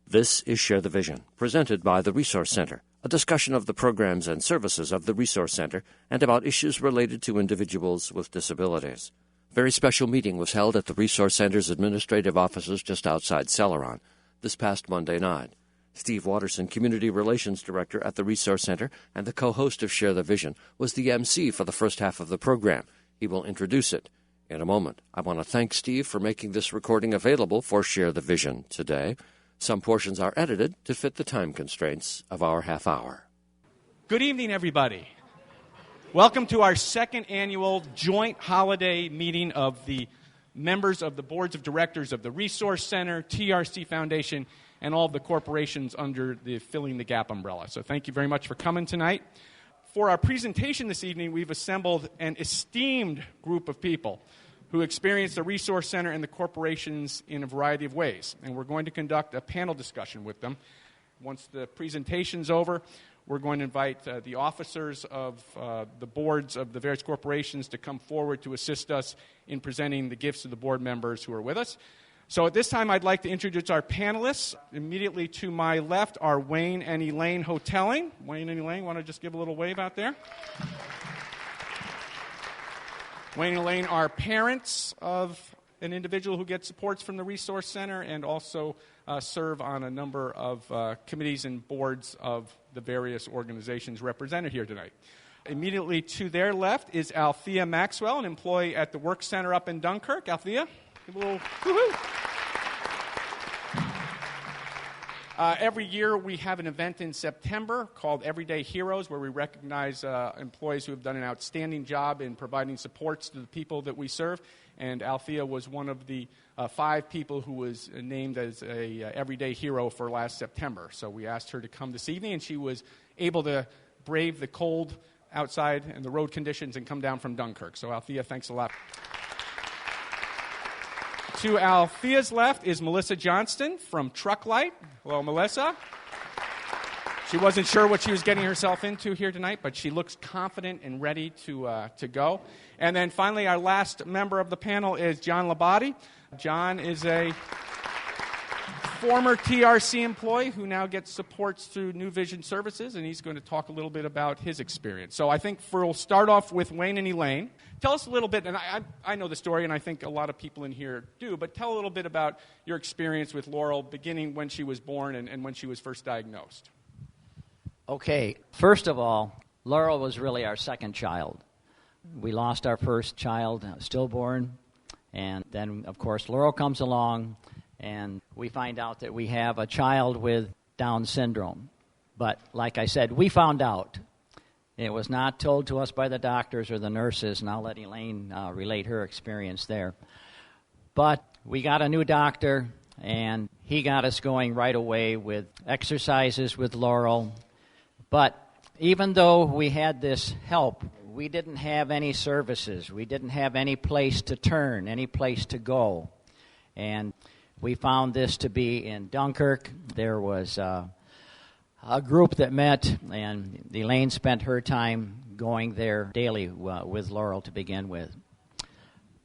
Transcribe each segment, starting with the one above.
This is Share the Vision, presented by the Resource Center, a discussion of the programs and services of the Resource Center and about issues related to individuals with disabilities. A very special meeting was held at the Resource Center's administrative offices just outside Celeron this past Monday night. Steve Watterson, Community Relations Director at the Resource Center and the co-host of Share the Vision, was the MC for the first half of the program. He will introduce it in a moment. I want to thank Steve for making this recording available for Share the Vision today. Some portions are edited to fit the time constraints of our half hour. Good evening, everybody. Welcome to our second annual joint holiday meeting of the members of the boards of directors of the Resource Center, TRC Foundation, and all of the corporations under the Filling the Gap umbrella. So thank you very much for coming tonight. For our presentation this evening, we've assembled an esteemed group of people who experience the Resource Center and the corporations in a variety of ways. And we're going to conduct a panel discussion with them. Once the presentation's over, we're going to invite the officers of the boards of the various corporations to come forward to assist us in presenting the gifts to the board members who are with us. So at this time, I'd like to introduce our panelists. Immediately to my left are Wayne and Elaine Hotelling. Wayne and Elaine, want to just give a little wave out there? Wayne and Elaine are parents of an individual who gets supports from the Resource Center and also serve on a number of committees and boards of the various organizations represented here tonight. Immediately to their left is Althea Maxwell, an employee at the Work Center up in Dunkirk. Althea, give a little woo-hoo. Every year we have an event in September called Everyday Heroes, where we recognize employees who have done an outstanding job in providing supports to the people that we serve. And Althea was one of the 5 people who was named as a Everyday Hero for last September. So we asked her to come this evening, and she was able to brave the cold outside and the road conditions and come down from Dunkirk. So Althea, thanks a lot. To Althea's left is Melissa Johnston from Trucklight. Hello, Melissa. She wasn't sure what she was getting herself into here tonight, but she looks confident and ready to go. And then finally, our last member of the panel is John Labate. John is a former TRC employee who now gets supports through New Vision Services, and he's going to talk a little bit about his experience. So I think we'll start off with Wayne and Elaine. Tell us a little bit, and I know the story, and I think a lot of people in here do, but tell a little bit about your experience with Laurel, beginning when she was born and when she was first diagnosed. Okay, first of all, Laurel was really our second child. We lost our first child, stillborn, and then, of course, Laurel comes along, and we find out that we have a child with Down syndrome. But like I said, we found out. It was not told to us by the doctors or the nurses, and I'll let Elaine relate her experience there. But we got a new doctor, and he got us going right away with exercises with Laurel. But even though we had this help, we didn't have any services. We didn't have any place to turn, any place to go. And we found this to be in Dunkirk. There was a group that met, and Elaine spent her time going there daily with Laurel to begin with.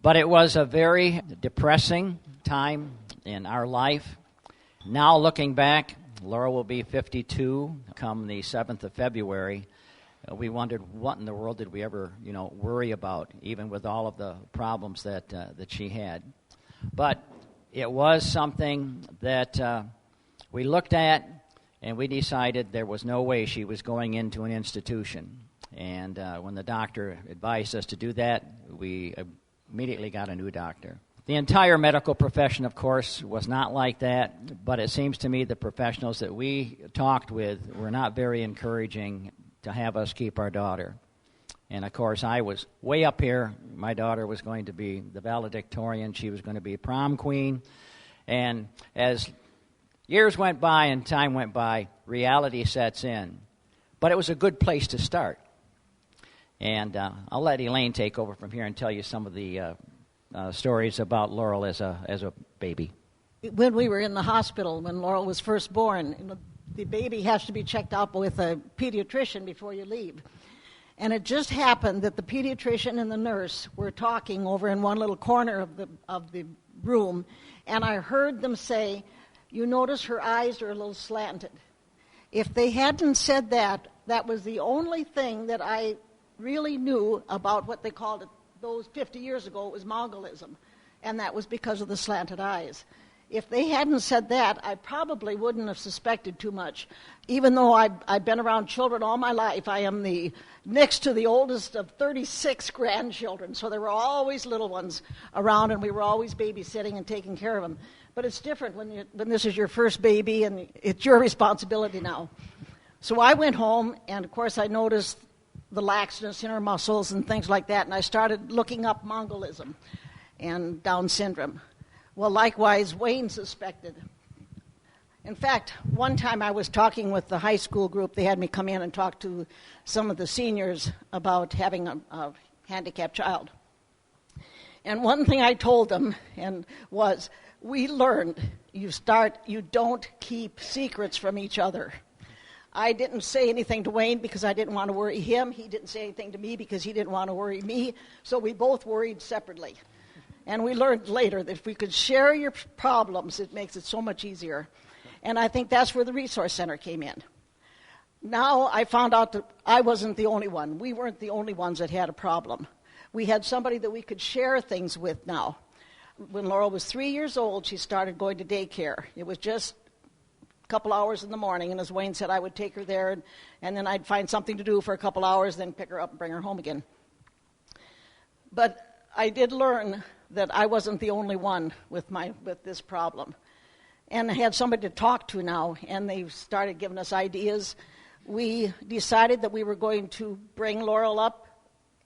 But it was a very depressing time in our life. Now looking back, Laurel will be 52 come the 7th of February. We wondered what in the world did we ever, worry about, even with all of the problems that she had. But it was something that we looked at, and we decided there was no way she was going into an institution. And when the doctor advised us to do that, we immediately got a new doctor. The entire medical profession, of course, was not like that, but it seems to me the professionals that we talked with were not very encouraging to have us keep our daughter. And, of course, I was way up here. My daughter was going to be the valedictorian. She was going to be prom queen. And as years went by and time went by, reality sets in. But it was a good place to start. And I'll let Elaine take over from here and tell you some of the stories about Laurel as a baby. When we were in the hospital, when Laurel was first born, the baby has to be checked out with a pediatrician before you leave. And it just happened that the pediatrician and the nurse were talking over in one little corner of the room, and I heard them say, you notice her eyes are a little slanted. If they hadn't said that, that was the only thing that I really knew about what they called it those 50 years ago. It was Mongolism, and that was because of the slanted eyes. If they hadn't said that, I probably wouldn't have suspected too much. Even though I've been around children all my life, I am the next to the oldest of 36 grandchildren, so there were always little ones around, and we were always babysitting and taking care of them. But it's different when this is your first baby, and it's your responsibility now. So I went home, and of course I noticed the laxness in her muscles and things like that, and I started looking up Mongolism and Down syndrome. Well, likewise, Wayne suspected. In fact, one time I was talking with the high school group. They had me come in and talk to some of the seniors about having a handicapped child. And one thing I told them was, we learned you don't keep secrets from each other. I didn't say anything to Wayne because I didn't want to worry him. He didn't say anything to me because he didn't want to worry me. So we both worried separately. And we learned later that if we could share your problems, it makes it so much easier. And I think that's where the Resource Center came in. Now I found out that I wasn't the only one. We weren't the only ones that had a problem. We had somebody that we could share things with now. When Laurel was 3 years old, she started going to daycare. It was just a couple hours in the morning, and as Wayne said, I would take her there, and then I'd find something to do for a couple hours, then pick her up and bring her home again. But I did learn that I wasn't the only one with this problem. And I had somebody to talk to now, and they started giving us ideas. We decided that we were going to bring Laurel up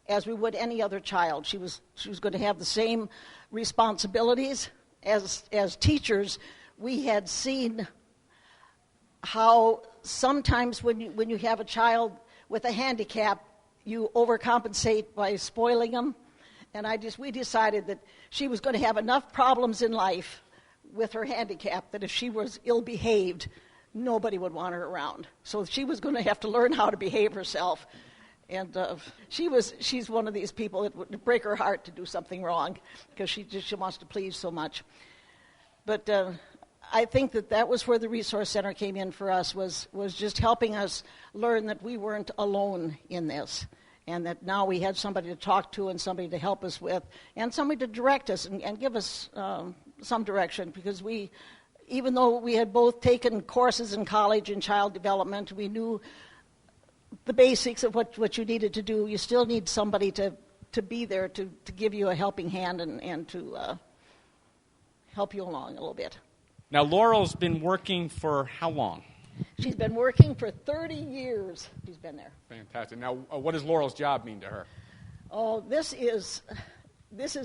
as we would any other child. She was going to have the same responsibilities. As teachers, we had seen how sometimes when you have a child with a handicap, you overcompensate by spoiling them. And we decided that she was going to have enough problems in life with her handicap that if she was ill-behaved, nobody would want her around. So she was going to have to learn how to behave herself. And she's one of these people that would break her heart to do something wrong because she wants to please so much. But I think that was where the Resource Center came in for us, was just helping us learn that we weren't alone in this. And that now we had somebody to talk to and somebody to help us with and somebody to direct us and give us some direction, because even though we had both taken courses in college in child development, we knew the basics of what you needed to do. You still need somebody to be there to give you a helping hand and to help you along a little bit. Now, Laurel's been working for how long? She's been working for 30 years. She's been there. Fantastic. Now, what does Laurel's job mean to her? Oh, this is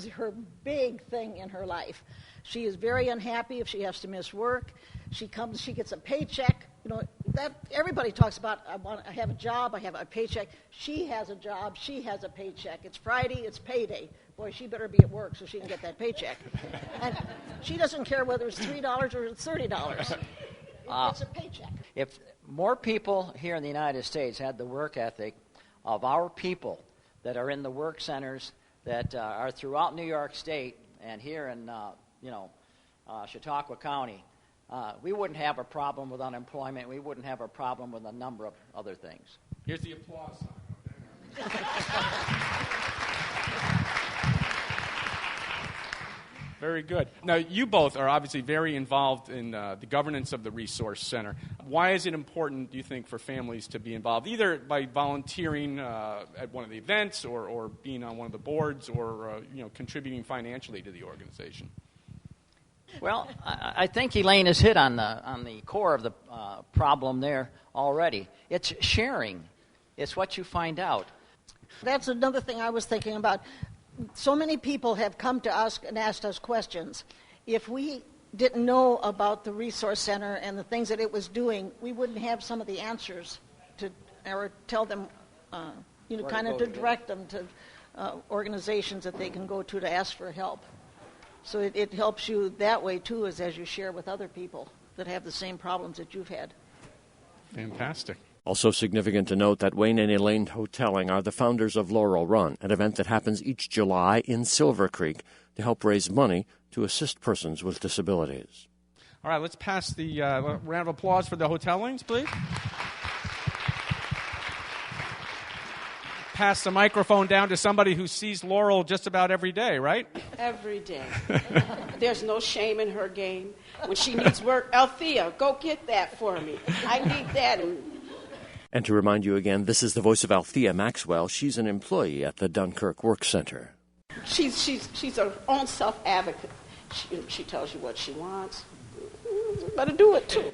her big thing in her life. She is very unhappy if she has to miss work. She gets a paycheck. That everybody talks about, I have a job, I have a paycheck. She has a job, she has a paycheck. It's Friday, it's payday. Boy, she better be at work so she can get that paycheck. And she doesn't care whether it's $3 or it's $30. It's a paycheck. If more people here in the United States had the work ethic of our people that are in the work centers that are throughout New York State and here in Chautauqua County, we wouldn't have a problem with unemployment. We wouldn't have a problem with a number of other things. Here's the applause sign. Very good. Now, you both are obviously very involved in the governance of the Resource Center. Why is it important, do you think, for families to be involved, either by volunteering at one of the events or being on one of the boards or contributing financially to the organization? Well, I think Elaine has hit on the core of the problem there already. It's sharing. It's what you find out. That's another thing I was thinking about. So many people have come to us and asked us questions. If we didn't know about the Resource Center and the things that it was doing, we wouldn't have some of the answers or tell them, kind of to direct them to organizations that they can go to ask for help. So it helps you that way, too, as you share with other people that have the same problems that you've had. Fantastic. Also significant to note that Wayne and Elaine Hotelling are the founders of Laurel Run, an event that happens each July in Silver Creek to help raise money to assist persons with disabilities. All right, let's pass the round of applause for the Hotellings, please. Pass the microphone down to somebody who sees Laurel just about every day, right? Every day. There's no shame in her game. When she needs work, Althea, go get that for me. I need that. And to remind you again, this is the voice of Althea Maxwell. She's an employee at the Dunkirk Work Center. She's her own self-advocate. She tells you what she wants. You better do it, too.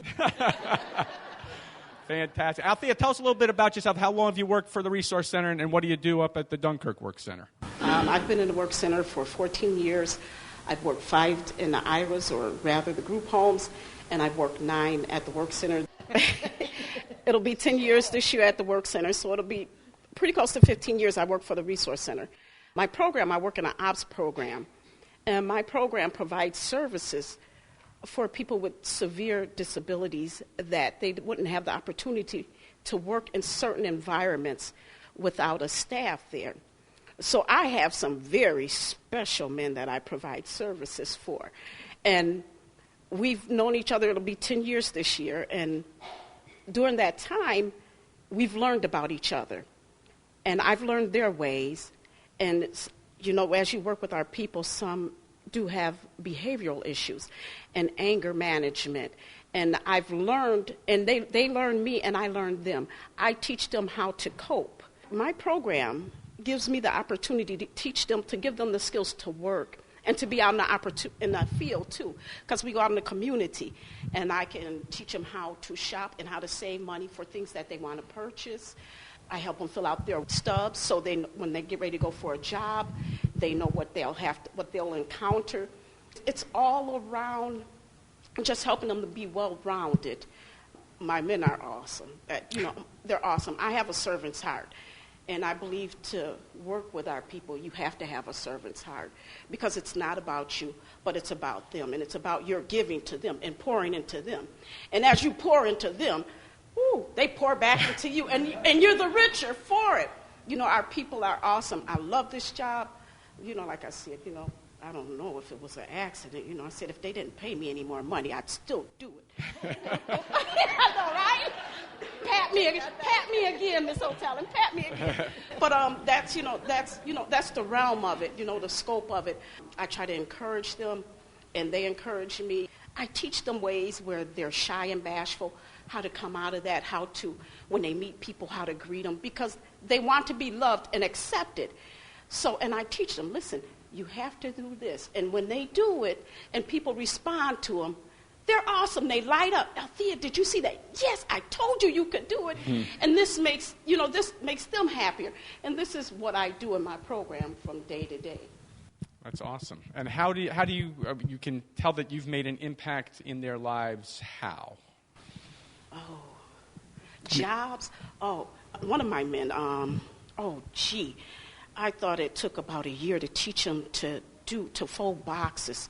Fantastic. Althea, tell us a little bit about yourself. How long have you worked for the Resource Center, and what do you do up at the Dunkirk Work Center? I've been in the Work Center for 14 years. I've worked 5 in the IRAs, or rather the group homes, and I've worked 9 at the Work Center. It'll be 10 years this year at the Work Center, so it'll be pretty close to 15 years I work for the Resource Center. My program, I work in an ops program, and my program provides services for people with severe disabilities that they wouldn't have the opportunity to work in certain environments without a staff there. So I have some very special men that I provide services for. And we've known each other, it'll be 10 years this year, and during that time, we've learned about each other. And I've learned their ways. And, you know, as you work with our people, some do have behavioral issues and anger management. And I've learned, and they learn me, and I learn them. I teach them how to cope. My program gives me the opportunity to teach them, to give them the skills to work and to be out in the field, too, because we go out in the community, and I can teach them how to shop and how to save money for things that they want to purchase. I help them fill out their stubs so when they get ready to go for a job, they know what they'll encounter. It's all around just helping them to be well-rounded. My men are awesome. They're awesome. I have a servant's heart. And I believe to work with our people, you have to have a servant's heart, because it's not about you, but it's about them. And it's about your giving to them and pouring into them. And as you pour into them, they pour back into you, and you're the richer for it. You know, our people are awesome. I love this job. You know, like I said, I don't know if it was an accident. I said if they didn't pay me any more money, I'd still do it. I know, right? Pat me again, Miss Hotel, and pat me again. But that's the realm of it. The scope of it. I try to encourage them, and they encourage me. I teach them ways where they're shy and bashful, how to come out of that, how to, when they meet people, how to greet them, because they want to be loved and accepted. So, and I teach them, listen, you have to do this. And when they do it and people respond to them, they're awesome. They light up. Althea, did you see that? Yes, I told you could do it. And this makes them happier. And this is what I do in my program from day to day. That's awesome. And how do you you can tell that you've made an impact in their lives? How? Jobs. One of my men. I thought it took about a year to teach him to fold boxes.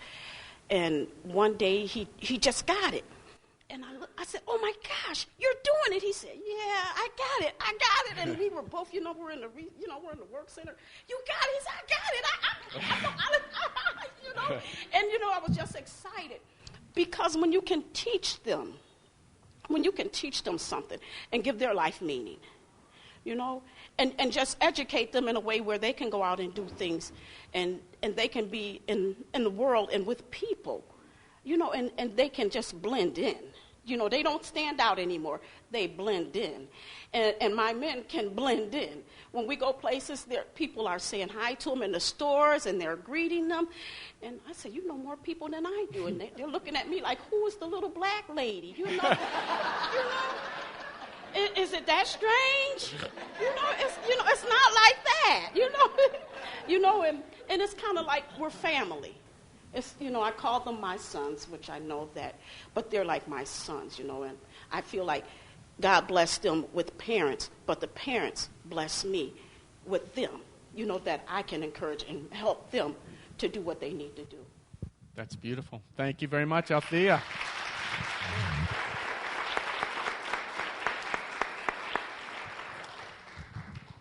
And one day he just got it. And I said, oh my gosh, you're doing it. He said, yeah, I got it. And we were both, we're in the work center. You got it. He said, I got it. And I was just excited, because when you can teach them something and give their life meaning, and just educate them in a way where they can go out and do things, and they can be in the world and with people, and they can just blend in. They don't stand out anymore. They blend in. And my men can blend in. When we go places, people are saying hi to them in the stores, and they're greeting them. And I say, you know more people than I do. And they're looking at me like, who is the little black lady? Is it that strange? It's not like that. And it's kind of like we're family. It's, I call them my sons, which I know that, but they're like my sons, and I feel like God blessed them with parents, but the parents bless me with them, that I can encourage and help them to do what they need to do. That's beautiful. Thank you very much, Althea.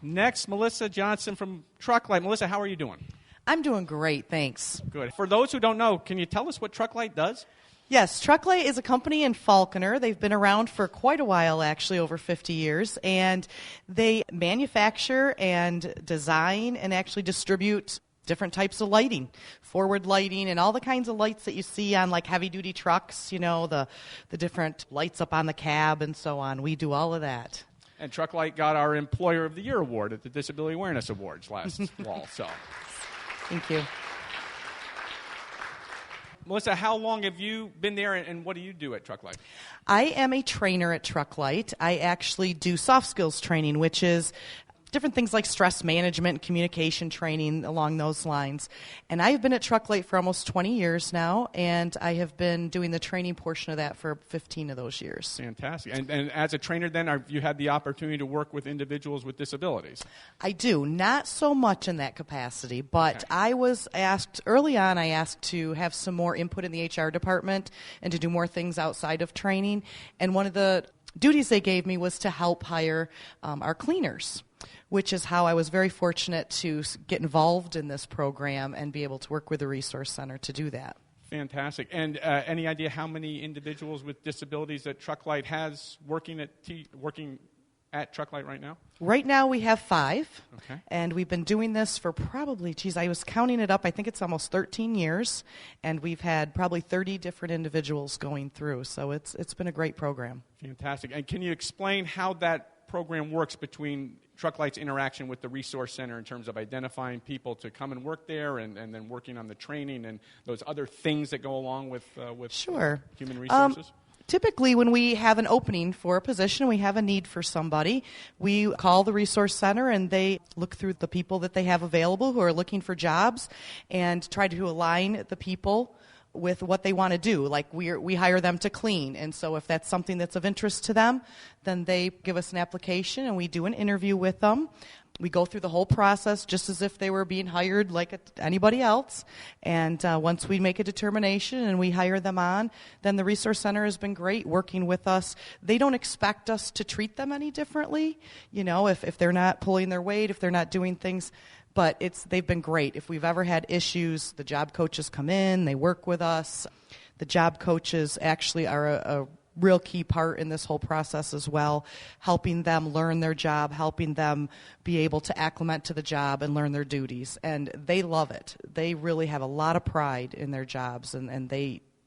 Next, Melissa Johnson from Trucklight. Melissa, how are you doing? I'm doing great, thanks. Good. For those who don't know, can you tell us what Trucklight does? Yes, Trucklight is a company in Falconer. They've been around for quite a while, actually, over 50 years, and they manufacture and design and actually distribute different types of lighting, forward lighting, and all the kinds of lights that you see on like heavy-duty trucks, you know, the different lights up on the cab and so on. We do all of that. And Trucklight got our Employer of the Year award at the Disability Awareness Awards last fall. So, thank you. Melissa, how long have you been there, and what do you do at Trucklight? I am a trainer at Trucklight. I actually do soft skills training, which is different things like stress management and communication training along those lines. And I've been at Trucklight for almost 20 years now, and I have been doing the training portion of that for 15 of those years. Fantastic. And as a trainer then, have you had the opportunity to work with individuals with disabilities? I do. Not so much in that capacity, but okay. I was asked, early on, I asked to have some more input in the HR department and to do more things outside of training. And one of the duties they gave me was to help hire our cleaners, which is how I was very fortunate to get involved in this program and be able to work with the Resource Center to do that. Fantastic. And any idea how many individuals with disabilities that Trucklight has working at Trucklight right now? Right now we have 5, okay. And we've been doing this for probably, I was counting it up, I think it's almost 13 years, and we've had probably 30 different individuals going through, so it's been a great program. Fantastic. And can you explain how that program works between Trucklight's interaction with the Resource Center in terms of identifying people to come and work there and then working on the training and those other things that go along with Sure. Human resources? Typically, when we have an opening for a position, we have a need for somebody, we call the Resource Center and they look through the people that they have available who are looking for jobs and try to align the people with what they want to do. Like we hire them to clean, and so if that's something that's of interest to them, then they give us an application and we do an interview with them. We go through the whole process just as if they were being hired like anybody else. And once we make a determination and we hire them on, then the Resource Center has been great working with us. They don't expect us to treat them any differently, you know, if they're not pulling their weight, if they're not doing things. But they've been great. If we've ever had issues, the job coaches come in, they work with us. The job coaches actually are a real key part in this whole process as well, helping them learn their job, helping them be able to acclimate to the job and learn their duties. And they love it. They really have a lot of pride in their jobs, and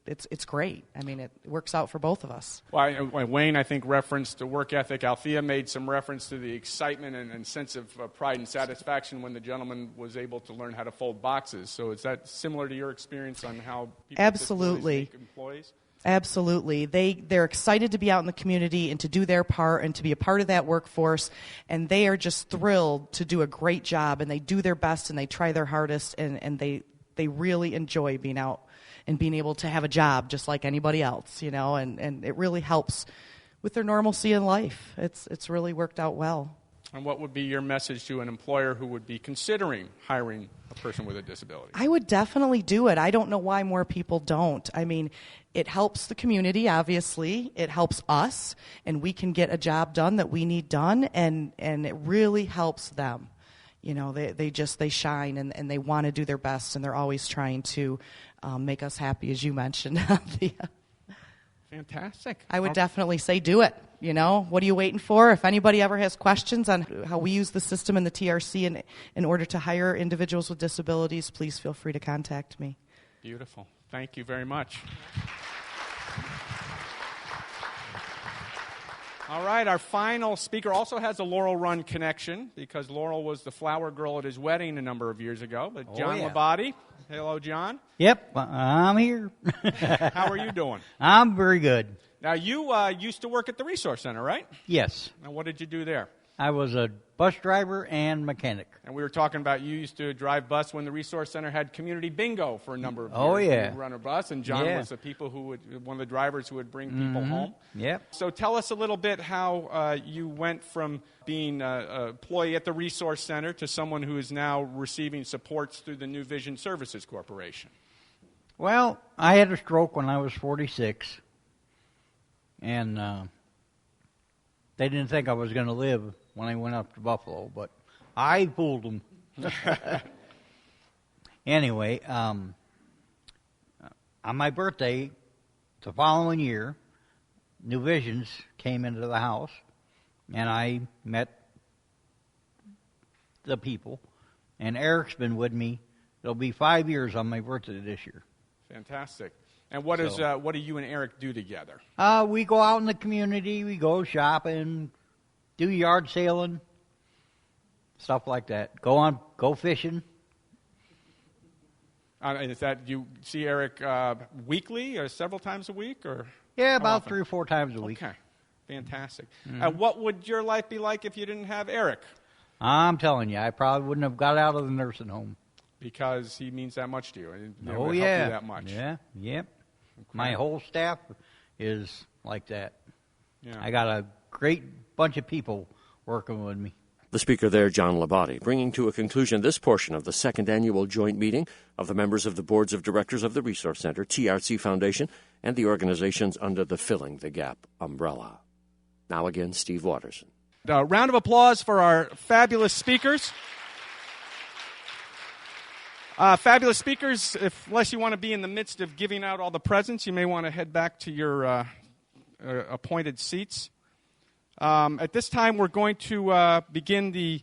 it's great. I mean, it works out for both of us. Well, Wayne, I think, referenced the work ethic. Althea made some reference to the excitement and sense of pride and satisfaction when the gentleman was able to learn how to fold boxes. So is that similar to your experience on how people Absolutely. Make employees? Absolutely. They're excited to be out in the community and to do their part and to be a part of that workforce, and they are just thrilled to do a great job, and they do their best and they try their hardest, and they really enjoy being out and being able to have a job just like anybody else, you know, and it really helps with their normalcy in life. It's really worked out well. And what would be your message to an employer who would be considering hiring a person with a disability? I would definitely do it. I don't know why more people don't. I mean, it helps the community, obviously. It helps us, and we can get a job done that we need done, and it really helps them. You know, they shine, and they want to do their best, and they're always trying to make us happy, as you mentioned. Fantastic. I would definitely say do it. You know, what are you waiting for? If anybody ever has questions on how we use the system in the TRC in order to hire individuals with disabilities, please feel free to contact me. Beautiful. Thank you very much. All right, our final speaker also has a Laurel Run connection because Laurel was the flower girl at his wedding a number of years ago. But John Labate. Hello, John. Yep, I'm here. How are you doing? I'm very good. Now, you used to work at the Resource Center, right? Yes. Now, what did you do there? I was a bus driver and mechanic. And we were talking about you used to drive bus when the Resource Center had community bingo for a number of years. Oh, yeah. You run a bus, and John was one of the drivers who would bring people home. Yep. So tell us a little bit how you went from being an employee at the Resource Center to someone who is now receiving supports through the New Vision Services Corporation. Well, I had a stroke when I was 46, and they didn't think I was going to live when I went up to Buffalo, but I fooled them. Anyway, on my birthday, the following year, New Visions came into the house, and I met the people. And Eric's been with me. It'll be 5 years on my birthday this year. Fantastic. And what do you and Eric do together? We go out in the community. We go shopping, do yard sailing, stuff like that. Go fishing. And is that you see Eric weekly or several times a week, or? Yeah, about often? 3 or 4 times a week. Okay, fantastic. Mm-hmm. What would your life be like if you didn't have Eric? I'm telling you, I probably wouldn't have got out of the nursing home. Because he means that much to you. And Oh, help yeah. you that much. Yeah, yep. Okay. My whole staff is like that. Yeah. I got a great bunch of people working with me. The speaker there, John Labate, bringing to a conclusion this portion of the second annual joint meeting of the members of the boards of directors of the Resource Center, TRC Foundation, and the organizations under the Filling the Gap umbrella. Now again, Steve Watterson. A round of applause for our fabulous speakers. Fabulous speakers, unless you want to be in the midst of giving out all the presents, you may want to head back to your appointed seats. At this time, we're going to begin the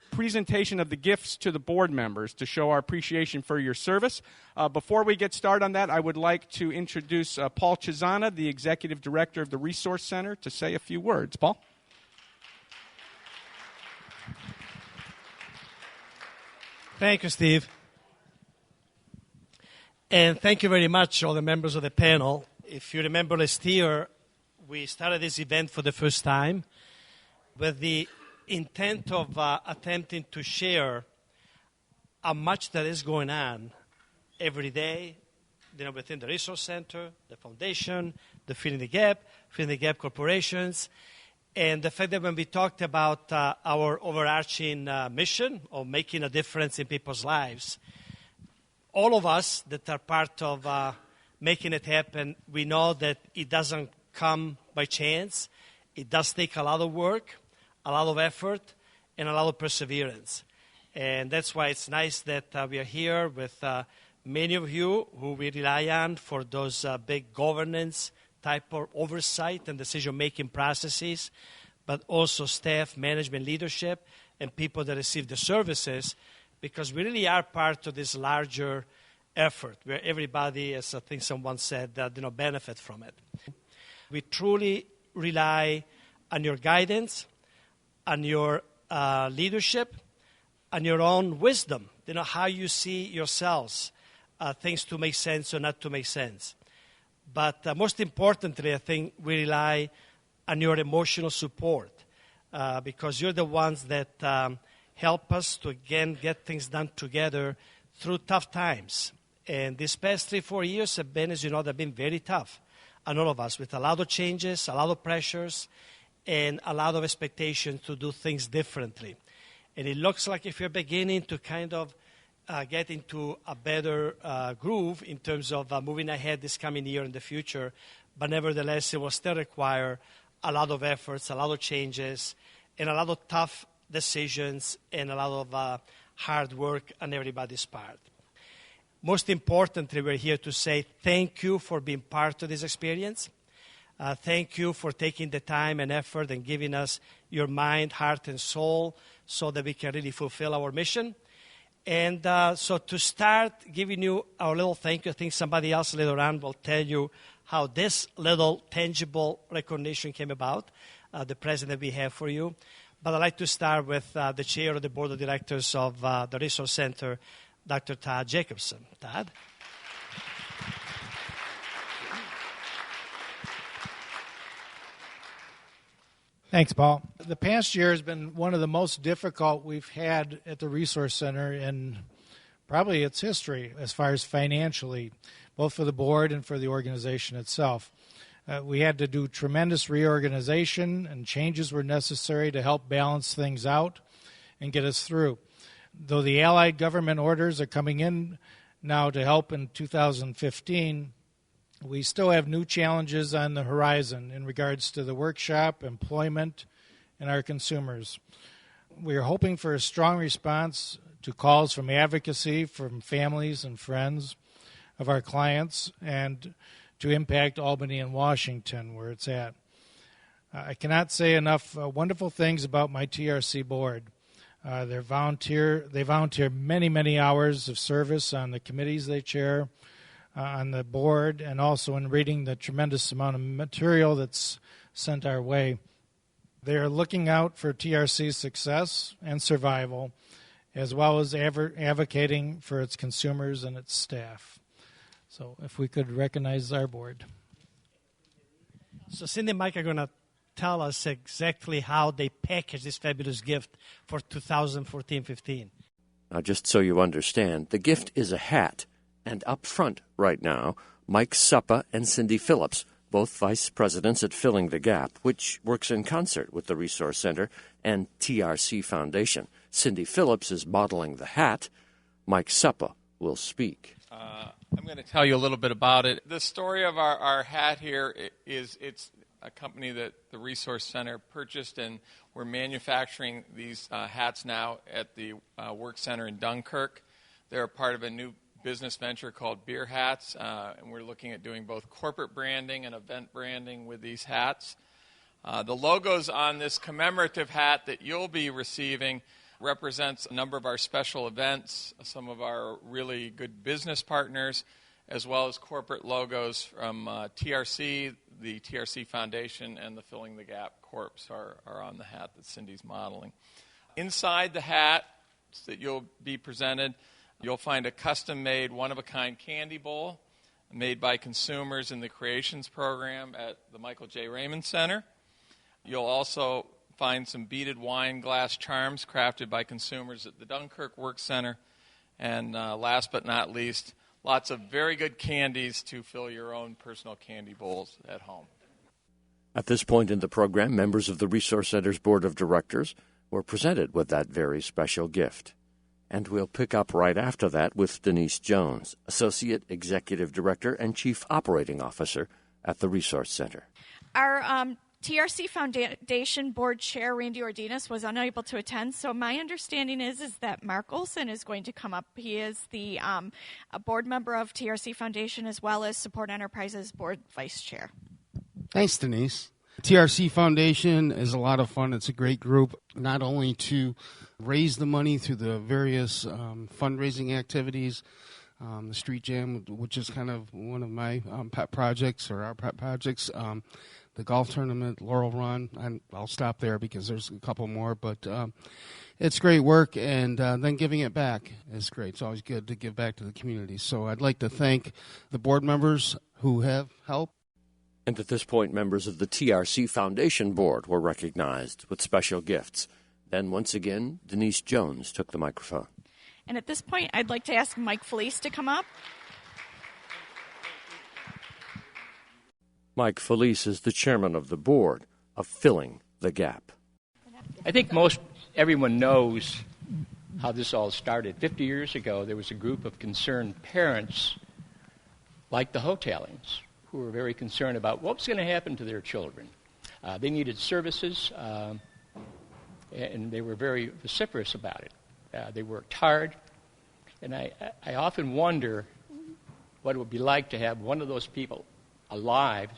presentation of the gifts to the board members to show our appreciation for your service. Before we get started on that, I would like to introduce Paul Chisana, the Executive Director of the Resource Center, to say a few words. Paul? Thank you, Steve. And thank you very much, all the members of the panel. If you remember last year, we started this event for the first time with the intent of attempting to share how much that is going on every day, within the Resource Center, the Foundation, the Filling the Gap corporations, and the fact that when we talked about our overarching mission of making a difference in people's lives, all of us that are part of making it happen, we know that it doesn't come by chance. It does take a lot of work, a lot of effort, and a lot of perseverance. And that's why it's nice that we are here with many of you who we rely on for those big governance type of oversight and decision-making processes, but also staff, management, leadership, and people that receive the services, because we really are part of this larger effort where everybody, as I think someone said, benefit from it. We truly rely on your guidance, on your leadership, on your own wisdom, how you see yourselves, things to make sense or not to make sense. But most importantly, I think we rely on your emotional support because you're the ones that help us to, again, get things done together through tough times. And these past 3-4 years have been, as you know, they've been very tough on all of us, with a lot of changes, a lot of pressures, and a lot of expectations to do things differently. And it looks like if you're beginning to kind of get into a better groove in terms of moving ahead this coming year in the future, but nevertheless, it will still require a lot of efforts, a lot of changes, and a lot of tough decisions, and a lot of hard work on everybody's part. Most importantly, we're here to say thank you for being part of this experience. Thank you for taking the time and effort and giving us your mind, heart, and soul so that we can really fulfill our mission. And so to start giving you our little thank you, I think somebody else later on will tell you how this little tangible recognition came about, the present that we have for you. But I'd like to start with the chair of the board of directors of the Resource Center, Dr. Todd Jacobson. Todd? Thanks, Paul. The past year has been one of the most difficult we've had at the Resource Center in probably its history as far as financially, both for the board and for the organization itself. We had to do tremendous reorganization, and changes were necessary to help balance things out and get us through. Though the Allied government orders are coming in now to help in 2015, we still have new challenges on the horizon in regards to the workshop, employment, and our consumers. We are hoping for a strong response to calls from advocacy from families and friends of our clients, and to impact Albany and Washington, where it's at. I cannot say enough wonderful things about my TRC board. They volunteer many, many hours of service on the committees they chair, on the board, and also in reading the tremendous amount of material that's sent our way. They are looking out for TRC's success and survival, as well as advocating for its consumers and its staff. So if we could recognize our board. So Cindy and Mike are going to tell us exactly how they package this fabulous gift for 2014-15. Now, just so you understand, the gift is a hat, and up front right now, Mike Suppa and Cindy Phillips, both vice presidents at Filling the Gap, which works in concert with the Resource Center and TRC Foundation. Cindy Phillips is modeling the hat. Mike Suppa will speak. I'm going to tell you a little bit about it. The story of our hat here is it's a company that the Resource Center purchased, and we're manufacturing these hats now at the Work Center in Dunkirk. They're part of a new business venture called Beer Hats, and we're looking at doing both corporate branding and event branding with these hats. The logos on this commemorative hat that you'll be receiving represents a number of our special events, some of our really good business partners, as well as corporate logos from TRC, the TRC Foundation, and the Filling the Gap Corps are on the hat that Cindy's modeling. Inside the hat that you'll be presented, you'll find a custom-made, one-of-a-kind candy bowl made by consumers in the Creations program at the Michael J. Raymond Center. You'll also find some beaded wine glass charms crafted by consumers at the Dunkirk Work Center. And last but not least, lots of very good candies to fill your own personal candy bowls at home. At this point in the program, members of the Resource Center's Board of Directors were presented with that very special gift. And we'll pick up right after that with Denise Jones, Associate Executive Director and Chief Operating Officer at the Resource Center. Our TRC Foundation Board Chair, Randy Ordinas, was unable to attend, so my understanding is that Mark Olson is going to come up. He is the a board member of TRC Foundation as well as Support Enterprises Board Vice Chair. Thanks, Denise. TRC Foundation is a lot of fun. It's a great group, not only to raise the money through the various fundraising activities, the Street Jam, which is kind of one of my pet projects, or our pet projects, the golf tournament, Laurel Run, and I'll stop there because there's a couple more, but it's great work, and then giving it back is great. It's always good to give back to the community. So I'd like to thank the board members who have helped. And at this point, members of the TRC Foundation Board were recognized with special gifts. Then, once again, Denise Jones took the microphone. And at this point, I'd like to ask Mike Felice to come up. Mike Felice is the chairman of the board of Filling the Gap. I think everyone knows how this all started. 50 years ago, there was a group of concerned parents, like the Hotelings, who were very concerned about what was going to happen to their children. They needed services, and they were very vociferous about it. They worked hard, and I often wonder what it would be like to have one of those people alive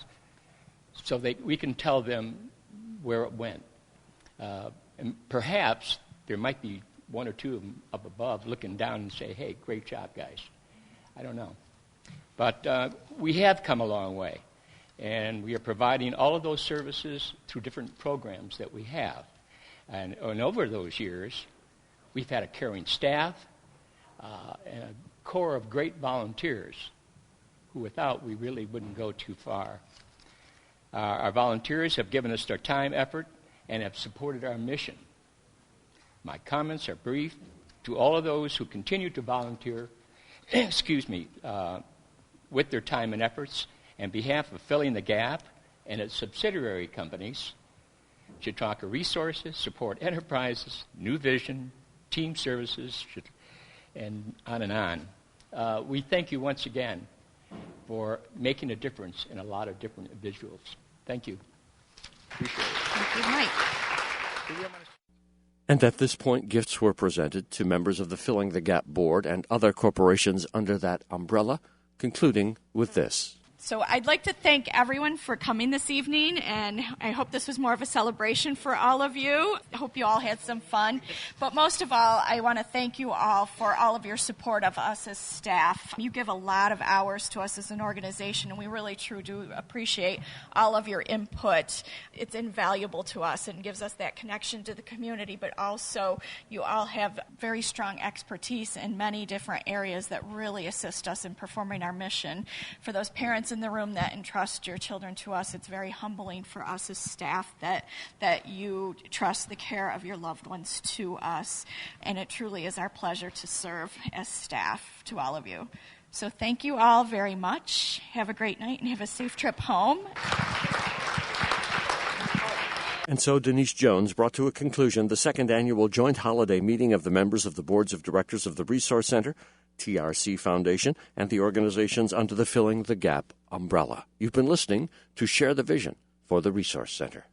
so that we can tell them where it went. And perhaps there might be one or two of them up above looking down and say, hey, great job, guys. I don't know. But we have come a long way, and we are providing all of those services through different programs that we have. And over those years, we've had a caring staff and a core of great volunteers who without we really wouldn't go too far. Our volunteers have given us their time, effort, and have supported our mission. My comments are brief. To all of those who continue to volunteer, with their time and efforts, on behalf of Filling the Gap and its subsidiary companies, Chautauqua Resources, Support Enterprises, New Vision, Team Services, and on. We thank you once again for making a difference in a lot of different individuals. Thank you. Appreciate it. Thank you, Mike. And at this point, gifts were presented to members of the Filling the Gap Board and other corporations under that umbrella, concluding with this. So I'd like to thank everyone for coming this evening, and I hope this was more of a celebration for all of you. I hope you all had some fun. But most of all, I want to thank you all for all of your support of us as staff. You give a lot of hours to us as an organization, and we really truly do appreciate all of your input. It's invaluable to us and gives us that connection to the community, but also you all have very strong expertise in many different areas that really assist us in performing our mission. For those parents in the room that entrust your children to us, it's very humbling for us as staff that you trust the care of your loved ones to us, and it truly is our pleasure to serve as staff to all of you. So thank you all very much. Have a great night and have a safe trip home. And so Denise Jones brought to a conclusion the second annual joint holiday meeting of the members of the boards of directors of the Resource Center, TRC Foundation, and the organizations under the Filling the Gap umbrella. You've been listening to Share the Vision for the Resource Center.